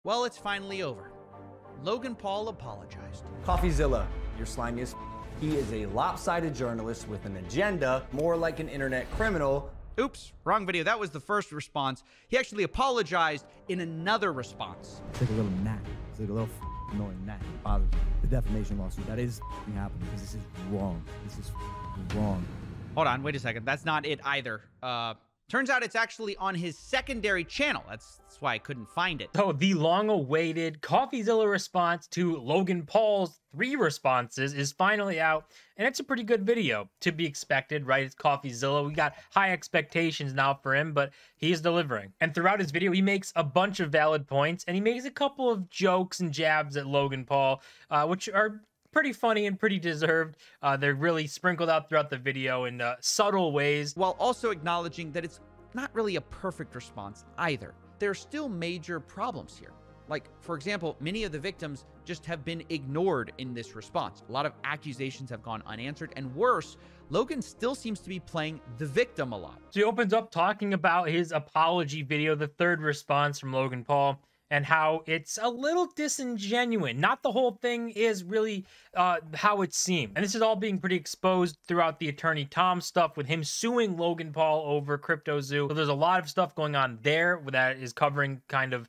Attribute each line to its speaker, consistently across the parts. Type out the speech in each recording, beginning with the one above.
Speaker 1: Well, it's finally over. Logan Paul apologized.
Speaker 2: Coffeezilla, you're slimiest. He is a lopsided journalist with an agenda, more like an internet criminal.
Speaker 1: Oops, wrong video. That was the first response. He actually apologized in another response.
Speaker 3: It's like a little gnat. It's like a little annoying gnat. It bothers me. The defamation lawsuit, that is happening because this is wrong. This is wrong.
Speaker 1: Hold on, wait a second. That's not it either. Turns out it's actually on his secondary channel. That's why I couldn't find it.
Speaker 4: So the long-awaited Coffeezilla response to Logan Paul's 3 responses is finally out, and it's a pretty good video. To be expected, right? It's Coffeezilla. We got high expectations now for him, but he is delivering. And throughout his video, he makes a bunch of valid points, and he makes a couple of jokes and jabs at Logan Paul, which are pretty funny and pretty deserved. They're really sprinkled out throughout the video in subtle ways,
Speaker 1: while also acknowledging that it's not really a perfect response either. There are still major problems here. Like, for example, many of the victims just have been ignored in this response. A lot of accusations have gone unanswered, and worse, Logan still seems to be playing the victim a lot.
Speaker 4: So he opens up talking about his apology video, the 3rd response from Logan Paul, and how it's a little disingenuous. Not the whole thing is really how it seemed. And this is all being pretty exposed throughout the Attorney Tom stuff with him suing Logan Paul over CryptoZoo. So there's a lot of stuff going on there that is covering kind of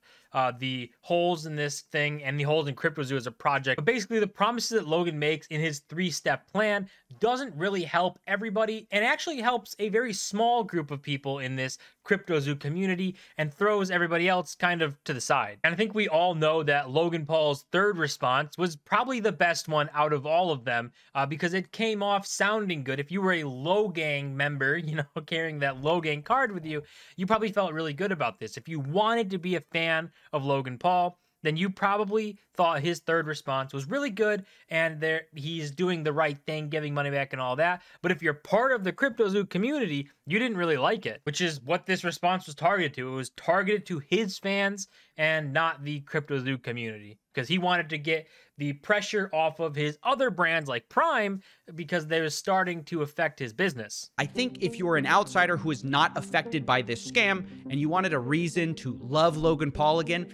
Speaker 4: the holes in this thing and the holes in CryptoZoo as a project. But basically the promises that Logan makes in his 3-step plan doesn't really help everybody, and actually helps a very small group of people in this CryptoZoo community and throws everybody else kind of to the side. And I think we all know that Logan Paul's 3rd response was probably the best one out of all of them, because it came off sounding good. If you were a Logang member, you know, carrying that Logang card with you, you probably felt really good about this. If you wanted to be a fan of Logan Paul, then you probably thought his 3rd response was really good, and he's doing the right thing, giving money back and all that. But if you're part of the CryptoZoo community, you didn't really like it, which is what this response was targeted to. It was targeted to his fans and not the CryptoZoo community, because he wanted to get the pressure off of his other brands like Prime, because they were starting to affect his business.
Speaker 1: I think if you were an outsider who is not affected by this scam and you wanted a reason to love Logan Paul again,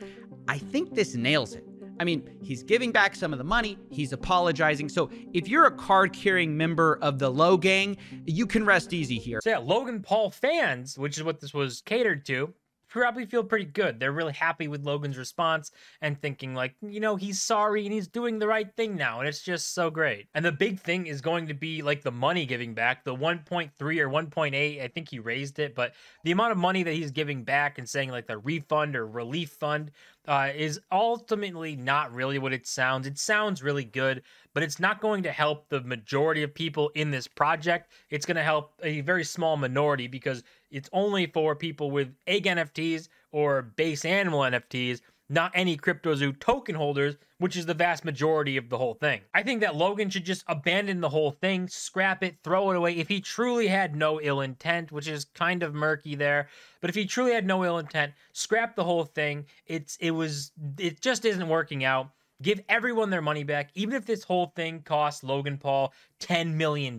Speaker 1: I think this nails it. I mean, he's giving back some of the money, he's apologizing. So if you're a card-carrying member of the Logang, you can rest easy here.
Speaker 4: So yeah, Logan Paul fans, which is what this was catered to, probably feel pretty good. They're really happy with Logan's response and thinking like, you know, he's sorry and he's doing the right thing now, and it's just so great. And the big thing is going to be like the money giving back, the 1.3 or 1.8, I think he raised it, but the amount of money that he's giving back and saying like the refund or relief fund is ultimately not really what it sounds. It sounds really good, but it's not going to help the majority of people in this project. It's going to help a very small minority, because it's only for people with egg NFTs or base animal NFTs, not any CryptoZoo token holders, which is the vast majority of the whole thing. I think that Logan should just abandon the whole thing, scrap it, throw it away if he truly had no ill intent, which is kind of murky there. But if he truly had no ill intent, scrap the whole thing. It just isn't working out. Give everyone their money back. Even if this whole thing costs Logan Paul $10 million,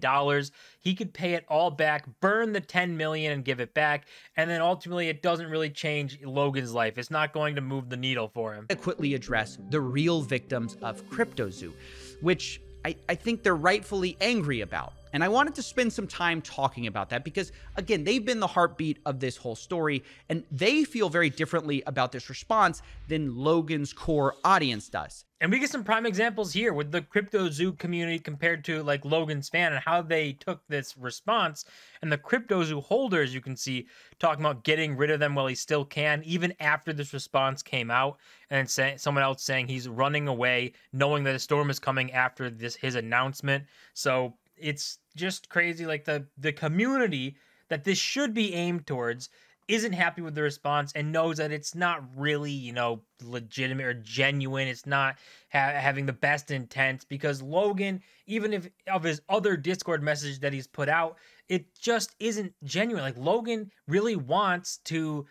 Speaker 4: he could pay it all back, burn the $10 million and give it back. And then ultimately it doesn't really change Logan's life. It's not going to move the needle for him.
Speaker 1: Adequately address the real victims of CryptoZoo, which I think they're rightfully angry about. And I wanted to spend some time talking about that because, again, they've been the heartbeat of this whole story, and they feel very differently about this response than Logan's core audience does.
Speaker 4: And we get some prime examples here with the CryptoZoo community compared to like Logan's fan and how they took this response. And the CryptoZoo holders, you can see, talking about getting rid of them while he still can, even after this response came out. And someone else saying he's running away, knowing that a storm is coming after his announcement. So it's just crazy. Like the community that this should be aimed towards isn't happy with the response and knows that it's not really, you know, legitimate or genuine. It's not having the best intent, because Logan, even if of his other Discord message that he's put out, it just isn't genuine. Like, Logan really wants to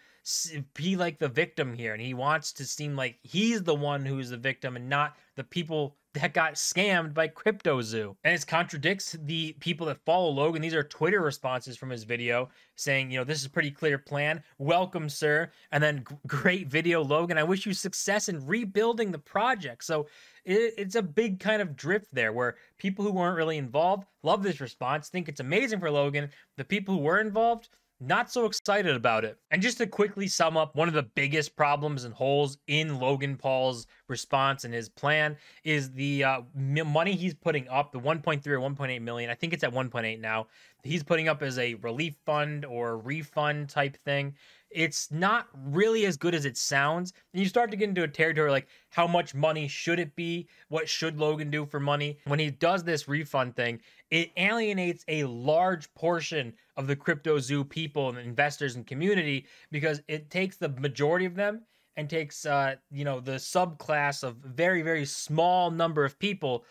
Speaker 4: be like the victim here, and he wants to seem like he's the one who's the victim and not the people that got scammed by CryptoZoo. And it contradicts the people that follow Logan. These are Twitter responses from his video saying, you know, this is a pretty clear plan. Welcome, sir. And then great video, Logan. I wish you success in rebuilding the project. So it's a big kind of drift there where people who weren't really involved love this response, think it's amazing for Logan. The people who were involved, not so excited about it. And just to quickly sum up, one of the biggest problems and holes in Logan Paul's response and his plan is the money he's putting up, the 1.3 or 1.8 million. I think it's at 1.8 now. He's putting up as a relief fund or refund type thing. It's not really as good as it sounds. And you start to get into a territory like, how much money should it be? What should Logan do for money? When he does this refund thing, it alienates a large portion of the CryptoZoo people and investors and community, because it takes the majority of them and takes, you know, the subclass of very, very small number of people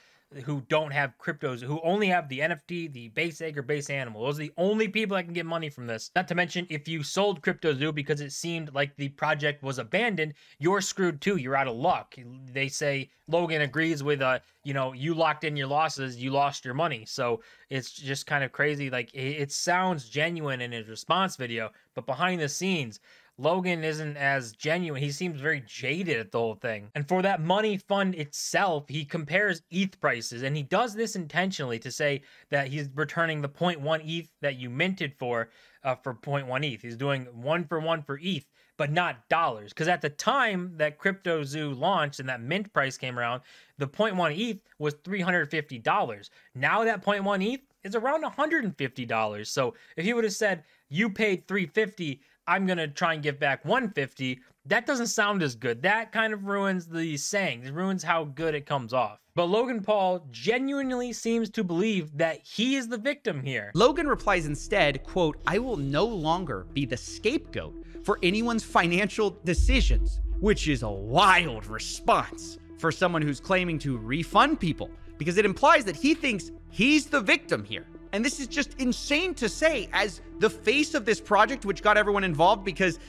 Speaker 4: who don't have cryptos, who only have the NFT, the base egg or base animal. Those are the only people that can get money from this. Not to mention, if you sold CryptoZoo because it seemed like the project was abandoned, you're screwed too. You're out of luck. They say Logan agrees with, you know, you locked in your losses, you lost your money. So it's just kind of crazy. Like, it sounds genuine in his response video, but behind the scenes, Logan isn't as genuine. He seems very jaded at the whole thing. And for that money fund itself, he compares ETH prices, and he does this intentionally to say that he's returning the 0.1 ETH that you minted for 0.1 ETH. He's doing 1-for-1 for ETH, but not dollars. Because at the time that CryptoZoo launched and that mint price came around, the 0.1 ETH was $350. Now that 0.1 ETH is around $150. So if he would have said, you paid $350, I'm going to try and give back $150, that doesn't sound as good. That kind of ruins the saying. It ruins how good it comes off. But Logan Paul genuinely seems to believe that he is the victim here.
Speaker 1: Logan replies instead, quote, "I will no longer be the scapegoat for anyone's financial decisions," which is a wild response for someone who's claiming to refund people, because it implies that he thinks he's the victim here. And this is just insane to say as the face of this project, which got everyone involved, because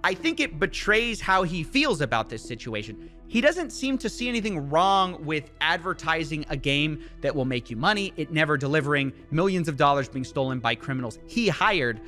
Speaker 1: I think it betrays how he feels about this situation. He doesn't seem to see anything wrong with advertising a game that will make you money, it never delivering, millions of dollars being stolen by criminals he hired.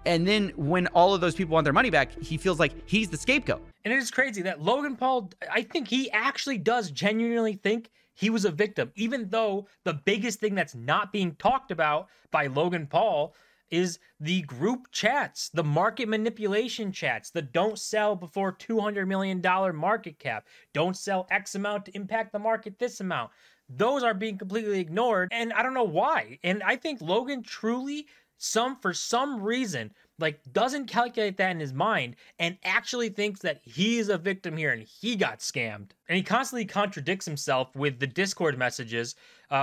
Speaker 1: And then when all of those people want their money back, he feels like he's the scapegoat.
Speaker 4: And it is crazy that Logan Paul, I think he actually does genuinely think he was a victim, even though the biggest thing that's not being talked about by Logan Paul is the group chats, the market manipulation chats, the don't sell before $200 million market cap, don't sell X amount to impact the market this amount. Those are being completely ignored, and I don't know why. And I think Logan truly, for some reason, like, doesn't calculate that in his mind and actually thinks that he's a victim here and he got scammed. And he constantly contradicts himself with the Discord messages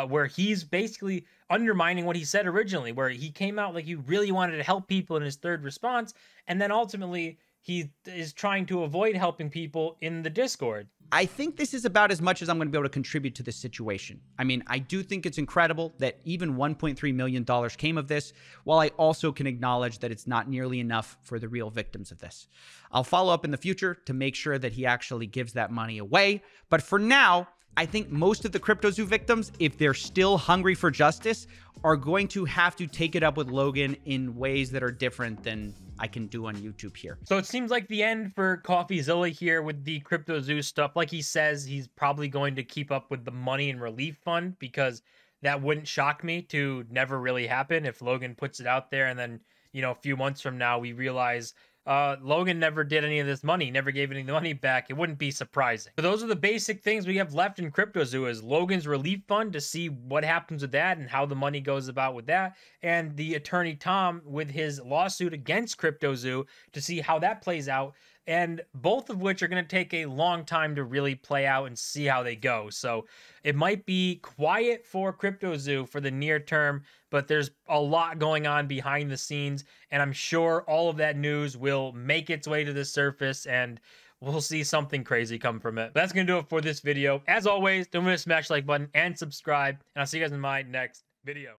Speaker 4: where he's basically undermining what he said originally, where he came out like he really wanted to help people in his third response, and then ultimately he is trying to avoid helping people in the Discord.
Speaker 1: I think this is about as much as I'm going to be able to contribute to this situation. I mean, I do think it's incredible that even $1.3 million came of this, while I also can acknowledge that it's not nearly enough for the real victims of this. I'll follow up in the future to make sure that he actually gives that money away. But for now, I think most of the CryptoZoo victims, if they're still hungry for justice, are going to have to take it up with Logan in ways that are different than I can do on YouTube here.
Speaker 4: So it seems like the end for Coffeezilla here with the CryptoZoo stuff. Like he says, he's probably going to keep up with the money and relief fund, because that wouldn't shock me to never really happen if Logan puts it out there and then, you know, a few months from now we realize Logan never did any of this money, never gave any of the money back. It wouldn't be surprising. But those are the basic things we have left in CryptoZoo, is Logan's relief fund to see what happens with that and how the money goes about with that, and the attorney Tom with his lawsuit against CryptoZoo to see how that plays out, and both of which are going to take a long time to really play out and see how they go. So it might be quiet for CryptoZoo for the near term, but there's a lot going on behind the scenes, and I'm sure all of that news will make its way to the surface, and we'll see something crazy come from it. But that's going to do it for this video. As always, don't forget to smash the like button and subscribe, and I'll see you guys in my next video.